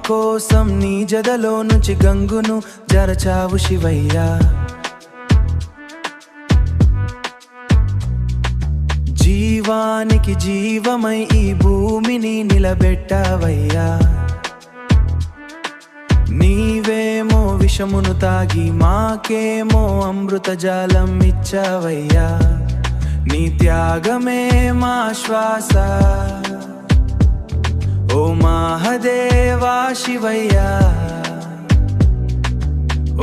కోసం నీ జదలో నుంచి గంగును జరచావు శివయ్యా. జీవానికి జీవమై ఈ భూమిని నిలబెట్టావయ్యా. నీవేమో విషమును తాగి మాకేమో అమృత జాలం ఇచ్చావయ్యా. నీ త్యాగమే మా శ్వాస ఓ మహాదేవా శివయ్యా.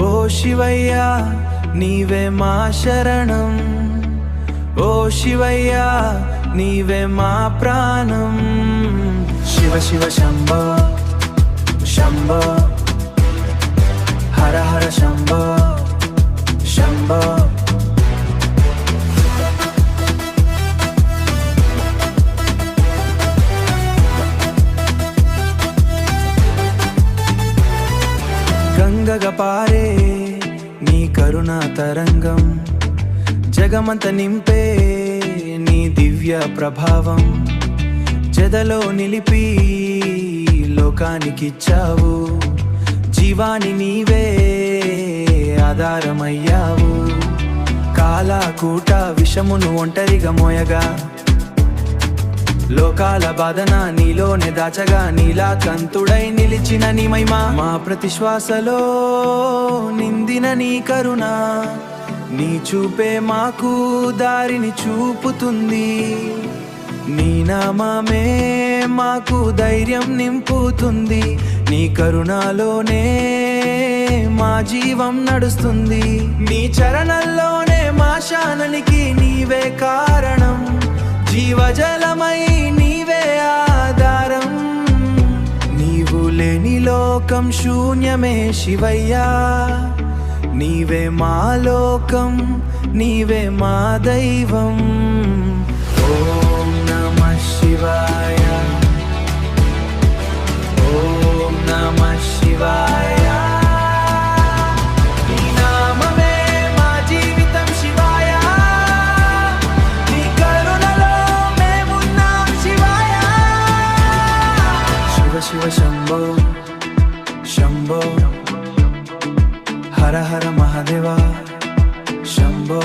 ఓ శివయ్యా నీవే మా శరణం, ఓ శివయ్యా నీవే మా ప్రాణం. శివ శివ శంభో శంభో, హర హర శంభో శంభో. గంగగా పారే నీ కరుణా తరంగం, జగమంత నింపే నీ దివ్య ప్రభావం. జదలో నిలిపి లోకానికిచ్చావు, జీవాని నీవే ఆధారమయ్యావు. కాలాకూట విషమును ఒంటరిగా మోయగా, లోకాల బాధన నీలోనే దాచగా, నీలా కంతుడై నిలిచిన నీ మహిమ మా ప్రతి శ్వాసలో నిందిన నీ కరుణ. నీ చూపే మాకు దారిని చూపుతుంది, నీ నామమే మాకు ధైర్యం నింపుతుంది. నీ కరుణలోనే మా జీవం నడుస్తుంది, నీ చరణంలోనే మా శానానికి నీవే కారణం. జీవజలమై నీవే ఆధారం, నీవు లేని లోకం శూన్యమే శివయ్యా. నీవే మా లోకం, నీవే మా దైవం. ఓం నమః శివాయ, ఓం నమః శివాయ. నీ నామమే మా జీవితం శివాయ, నీ కరుణలో మేమున్నాం శివాయ. శివ శివ శంభో శంభో, హర హర మహాదేవా శంభో.